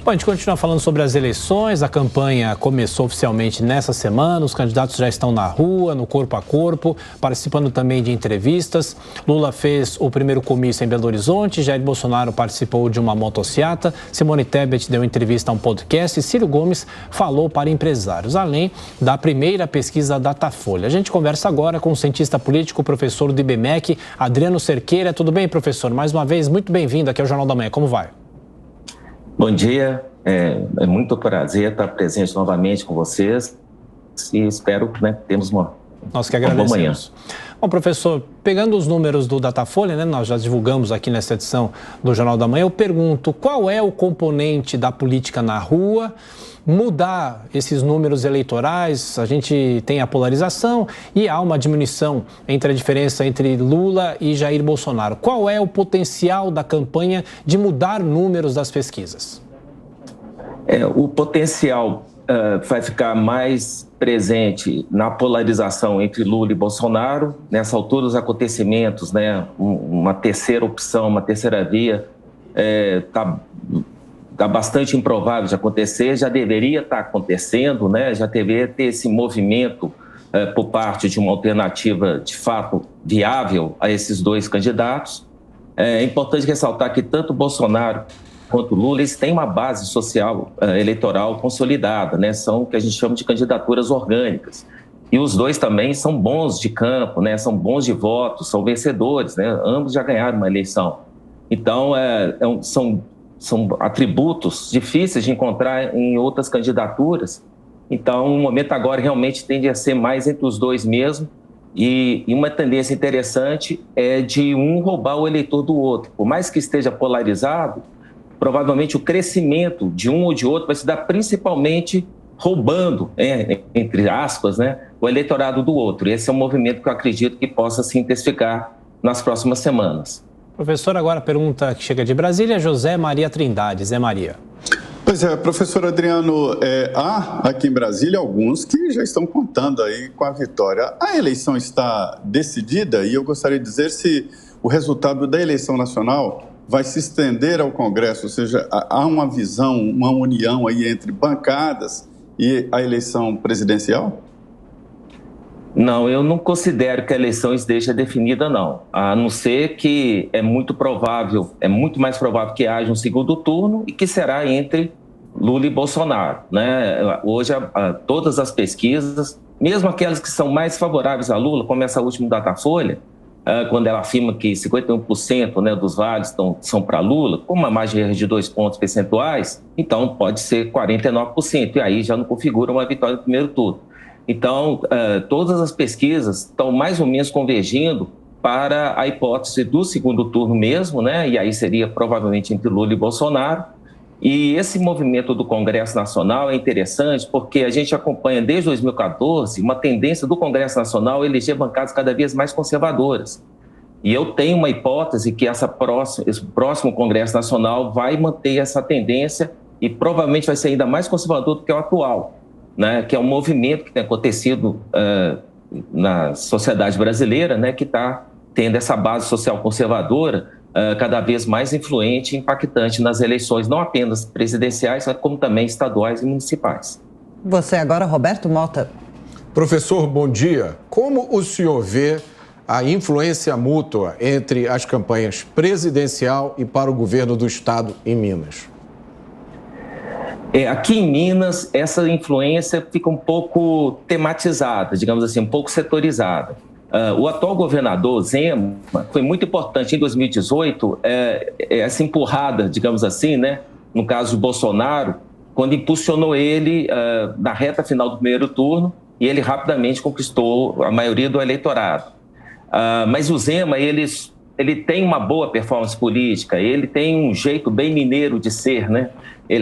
Bom, a gente continua falando sobre as eleições. A campanha começou oficialmente nessa semana. Os candidatos já estão na rua, no corpo a corpo, participando também de entrevistas. Lula fez o primeiro comício em Belo Horizonte, Jair Bolsonaro participou de uma motociata, Simone Tebet deu entrevista a um podcast e Ciro Gomes falou para empresários, além da primeira pesquisa Datafolha. A gente conversa agora com o cientista político, professor do IBMEC, Adriano Cerqueira. Tudo bem, professor? Mais uma vez, muito bem-vindo aqui ao Jornal da Manhã. Como vai? Bom dia, é muito prazer estar presente novamente com vocês e espero que temos uma boa manhã. Bom, professor, pegando os números do Datafolha, nós já divulgamos aqui nessa edição do Jornal da Manhã, eu pergunto qual é o componente da política na rua, mudar esses números eleitorais, a gente tem a polarização e há uma diminuição entre a diferença entre Lula e Jair Bolsonaro. Qual é o potencial da campanha de mudar números das pesquisas? O potencial vai ficar mais presente na polarização entre Lula e Bolsonaro. Nessa altura, os acontecimentos, uma terceira opção, uma terceira via, está bastante improvável de acontecer, já deveria estar acontecendo, já deveria ter esse movimento por parte de uma alternativa de fato viável a esses dois candidatos. É importante ressaltar que tanto Bolsonaro quanto Lula, eles têm uma base social eleitoral consolidada, são o que a gente chama de candidaturas orgânicas. E os dois também são bons de campo, são bons de votos, são vencedores, ambos já ganharam uma eleição. Então, são atributos difíceis de encontrar em outras candidaturas. Então, o momento agora realmente tende a ser mais entre os dois mesmo. E uma tendência interessante é de um roubar o eleitor do outro. Por mais que esteja polarizado, provavelmente o crescimento de um ou de outro vai se dar principalmente roubando, entre aspas, o eleitorado do outro. Esse é um movimento que eu acredito que possa se intensificar nas próximas semanas. Professor, agora a pergunta que chega de Brasília, José Maria Trindade. Zé Maria. Pois é, professor Adriano, há aqui em Brasília alguns que já estão contando aí com a vitória. A eleição está decidida e eu gostaria de dizer se o resultado da eleição nacional vai se estender ao Congresso, ou seja, há uma visão, uma união aí entre bancadas e a eleição presidencial? Não, eu não considero que a eleição esteja definida, não. A não ser que é muito mais provável que haja um segundo turno e que será entre Lula e Bolsonaro, Hoje, todas as pesquisas, mesmo aquelas que são mais favoráveis a Lula, como essa última Datafolha, quando ela afirma que 51% dos vales são para Lula, com uma margem de 2 pontos percentuais, então pode ser 49%, e aí já não configura uma vitória no primeiro turno. Então, todas as pesquisas estão mais ou menos convergindo para a hipótese do segundo turno mesmo, e aí seria provavelmente entre Lula e Bolsonaro. E esse movimento do Congresso Nacional é interessante porque a gente acompanha desde 2014 uma tendência do Congresso Nacional a eleger bancadas cada vez mais conservadoras. E eu tenho uma hipótese que esse próximo Congresso Nacional vai manter essa tendência e provavelmente vai ser ainda mais conservador do que o atual, que é um movimento que tem acontecido na sociedade brasileira, que está tendo essa base social conservadora cada vez mais influente e impactante nas eleições, não apenas presidenciais, mas como também estaduais e municipais. Você agora, Roberto Mota. Professor, bom dia. Como o senhor vê a influência mútua entre as campanhas presidencial e para o governo do Estado em Minas? Aqui em Minas, essa influência fica um pouco tematizada, digamos assim, um pouco setorizada. O atual governador, Zema, foi muito importante em 2018, essa empurrada, digamos assim, no caso de Bolsonaro, quando impulsionou ele na reta final do primeiro turno e ele rapidamente conquistou a maioria do eleitorado. Mas o Zema, ele tem uma boa performance política, ele tem um jeito bem mineiro de ser,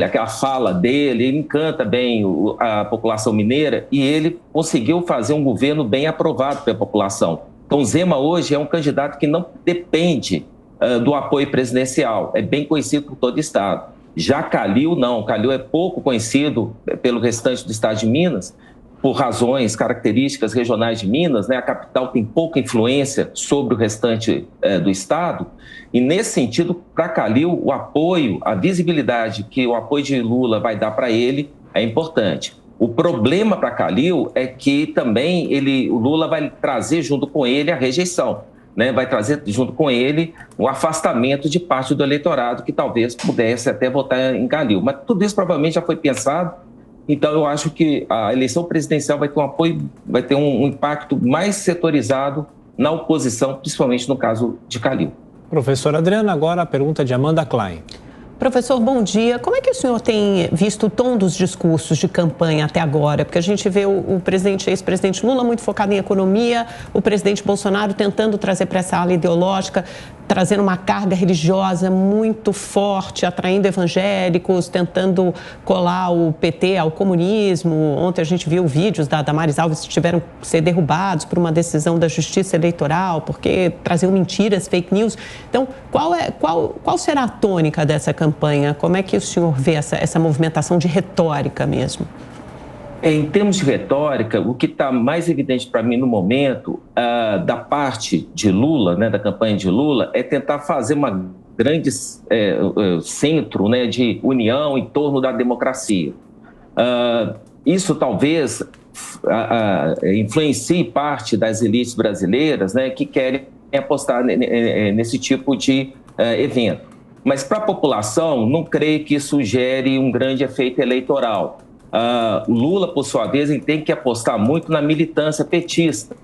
aquela fala dele, ele encanta bem a população mineira e ele conseguiu fazer um governo bem aprovado pela população. Então, Zema hoje é um candidato que não depende do apoio presidencial, é bem conhecido por todo o estado. Já Calil, não. Calil é pouco conhecido pelo restante do estado de Minas por razões, características regionais de Minas, né? A capital tem pouca influência sobre o restante do estado, e nesse sentido, para Calil, o apoio, a visibilidade que o apoio de Lula vai dar para ele é importante. O problema para Calil é que também o Lula vai trazer junto com ele a rejeição, né? Vai trazer junto com ele o afastamento de parte do eleitorado que talvez pudesse até votar em Calil. Mas tudo isso provavelmente já foi pensado. Então, eu acho que a eleição presidencial vai ter um apoio, vai ter um impacto mais setorizado na oposição, principalmente no caso de Calil. Professor Adriano, agora a pergunta de Amanda Klein. Professor, bom dia. Como é que o senhor tem visto o tom dos discursos de campanha até agora? Porque a gente vê o ex-presidente Lula muito focado em economia, o presidente Bolsonaro tentando trazer para essa ala ideológica, trazendo uma carga religiosa muito forte, atraindo evangélicos, tentando colar o PT ao comunismo. Ontem a gente viu vídeos da Damares Alves que tiveram que ser derrubados por uma decisão da Justiça Eleitoral, porque traziam mentiras, fake news. Então, qual será a tônica dessa campanha? Como é que o senhor vê essa movimentação de retórica mesmo? Em termos de retórica, o que está mais evidente para mim no momento, da parte de Lula, né, da campanha de Lula, é tentar fazer uma grande centro, né, de união em torno da democracia. Isso talvez influencie parte das elites brasileiras, né, que querem apostar nesse tipo de evento. Mas para a população, não creio que isso gere um grande efeito eleitoral. Lula, por sua vez, tem que apostar muito na militância petista.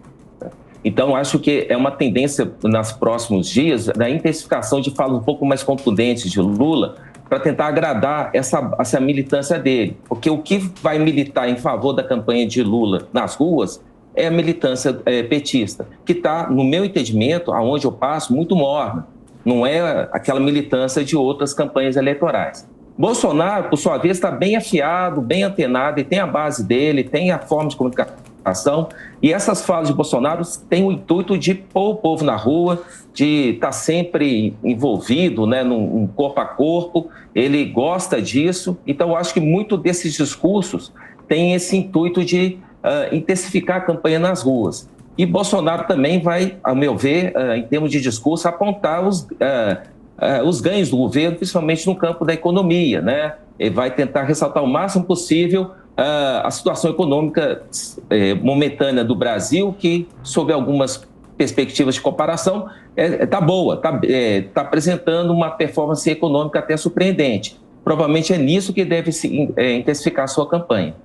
Então, acho que é uma tendência, nos próximos dias, da intensificação de falas um pouco mais contundentes de Lula para tentar agradar essa militância dele. Porque o que vai militar em favor da campanha de Lula nas ruas é a militância petista, que está, no meu entendimento, aonde eu passo, muito morna. Não é aquela militância de outras campanhas eleitorais. Bolsonaro, por sua vez, está bem afiado, bem antenado, e tem a base dele, tem a forma de comunicação, e essas falas de Bolsonaro têm o intuito de pôr o povo na rua, de estar sempre envolvido, né, num corpo a corpo. Ele gosta disso, então eu acho que muito desses discursos tem esse intuito de intensificar a campanha nas ruas. E Bolsonaro também vai, ao meu ver, em termos de discurso, apontar os ganhos do governo, principalmente no campo da economia, né? Ele vai tentar ressaltar o máximo possível a situação econômica momentânea do Brasil, que, sob algumas perspectivas de comparação, está boa, está apresentando uma performance econômica até surpreendente. Provavelmente é nisso que deve se intensificar a sua campanha.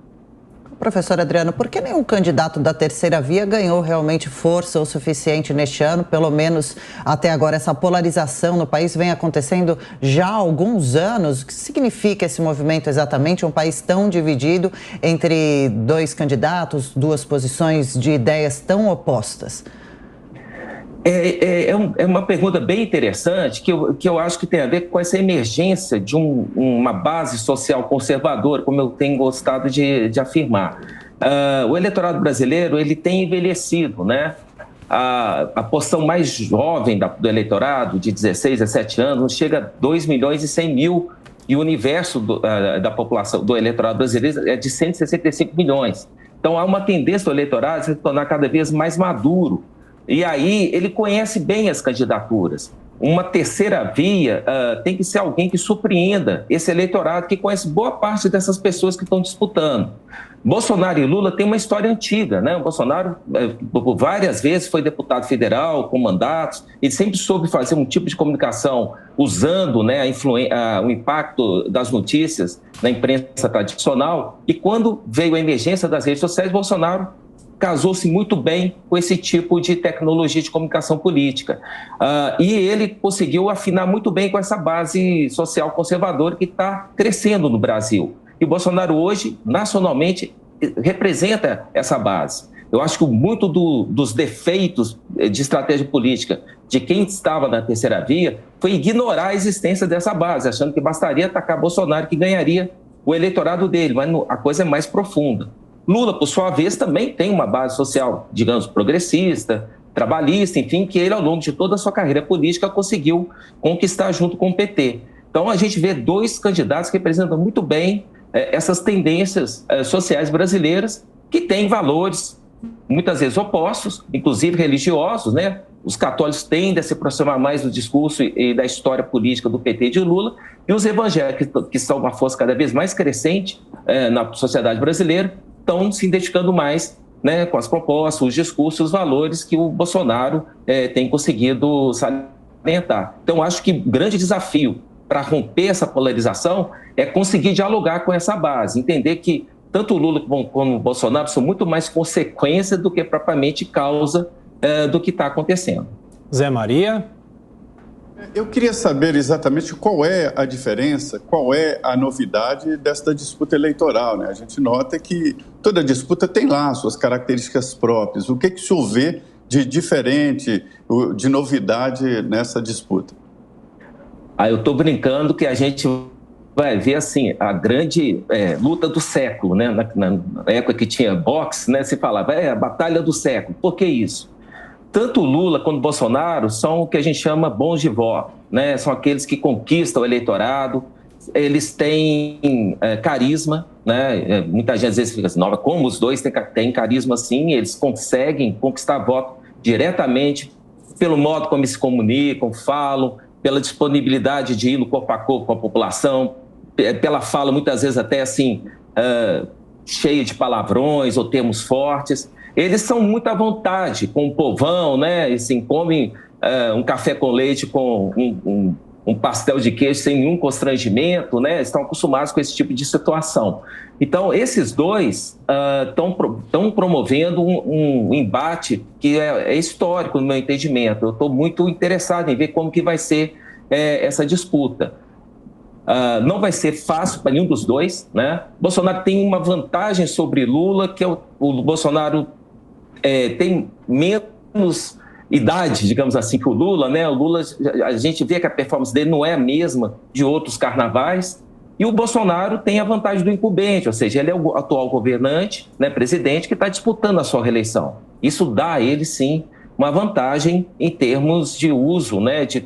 Professor Adriano, por que nenhum candidato da terceira via ganhou realmente força o suficiente neste ano? Pelo menos até agora, essa polarização no país vem acontecendo já há alguns anos. O que significa esse movimento exatamente? Um país tão dividido entre dois candidatos, duas posições de ideias tão opostas. É uma pergunta bem interessante que eu acho que tem a ver com essa emergência de uma base social conservadora, como eu tenho gostado de afirmar. O eleitorado brasileiro ele tem envelhecido, né? A porção mais jovem do eleitorado, de 16 a 17 anos, chega a 2 milhões e 100 mil, e o universo da população do eleitorado brasileiro é de 165 milhões. Então, há uma tendência do eleitorado a se tornar cada vez mais maduro. E aí ele conhece bem as candidaturas. Uma terceira via tem que ser alguém que surpreenda esse eleitorado, que conhece boa parte dessas pessoas que estão disputando. Bolsonaro e Lula têm uma história antiga, né? O Bolsonaro, por várias vezes, foi deputado federal, com mandatos, ele sempre soube fazer um tipo de comunicação usando, né, o impacto das notícias na imprensa tradicional. E quando veio a emergência das redes sociais, Bolsonaro casou-se muito bem com esse tipo de tecnologia de comunicação política. E ele conseguiu afinar muito bem com essa base social conservadora que está crescendo no Brasil. E o Bolsonaro hoje, nacionalmente, representa essa base. Eu acho que muito dos defeitos de estratégia política de quem estava na terceira via foi ignorar a existência dessa base, achando que bastaria atacar Bolsonaro que ganharia o eleitorado dele, mas a coisa é mais profunda. Lula, por sua vez, também tem uma base social, digamos, progressista, trabalhista, enfim, que ele, ao longo de toda a sua carreira política, conseguiu conquistar junto com o PT. Então, a gente vê dois candidatos que representam muito bem essas tendências sociais brasileiras que têm valores muitas vezes opostos, inclusive religiosos, né? Os católicos tendem a se aproximar mais do discurso e da história política do PT e de Lula, e os evangélicos, que são uma força cada vez mais crescente na sociedade brasileira, estão se identificando mais, né, com as propostas, os discursos, os valores que o Bolsonaro tem conseguido salientar. Então, acho que o grande desafio para romper essa polarização é conseguir dialogar com essa base, entender que tanto o Lula como o Bolsonaro são muito mais consequência do que propriamente causa do que está acontecendo. Zé Maria? Eu queria saber exatamente qual é a diferença, qual é a novidade desta disputa eleitoral, né? A gente nota que toda disputa tem lá suas características próprias. O que o senhor vê de diferente, de novidade nessa disputa? Eu estou brincando que a gente vai ver assim, a grande luta do século, né? Na época que tinha boxe, né? Se falava, a batalha do século. Por que isso? Tanto o Lula quanto o Bolsonaro são o que a gente chama bons de voto, né? São aqueles que conquistam o eleitorado, eles têm carisma, né? Muita gente às vezes fica assim, como os dois têm carisma assim, eles conseguem conquistar voto diretamente pelo modo como se comunicam, falam, pela disponibilidade de ir no corpo a corpo com a população, pela fala muitas vezes até assim, cheia de palavrões ou termos fortes. Eles são muito à vontade com o povão, né? Assim, comem um café com leite com um pastel de queijo sem nenhum constrangimento, né? Estão acostumados com esse tipo de situação. Então, esses dois estão promovendo um embate que é histórico no meu entendimento. Eu estou muito interessado em ver como que vai ser essa disputa. Não vai ser fácil para nenhum dos dois, né? Bolsonaro tem uma vantagem sobre Lula, que o Bolsonaro tem menos idade, digamos assim, que o Lula, né? O Lula, a gente vê que a performance dele não é a mesma de outros carnavais, e o Bolsonaro tem a vantagem do incumbente, ou seja, ele é o atual governante, né, presidente, que está disputando a sua reeleição. Isso dá a ele, sim, uma vantagem em termos de uso, né, de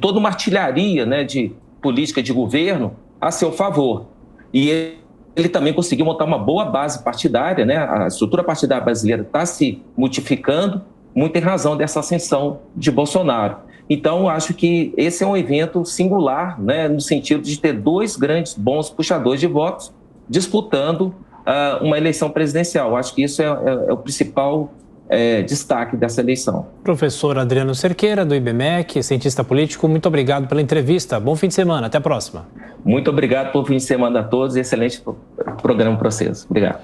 toda uma artilharia, né, de política de governo a seu favor. E ele também conseguiu montar uma boa base partidária, né? A estrutura partidária brasileira está se modificando, muito em razão dessa ascensão de Bolsonaro. Então, acho que esse é um evento singular, né? No sentido de ter dois grandes bons puxadores de votos disputando uma eleição presidencial. Acho que isso é o principal destaque dessa eleição. Professor Adriano Cerqueira, do IBMEC, cientista político, muito obrigado pela entrevista. Bom fim de semana, até a próxima. Muito obrigado pelo fim de semana a todos e excelente programa para vocês. Obrigado.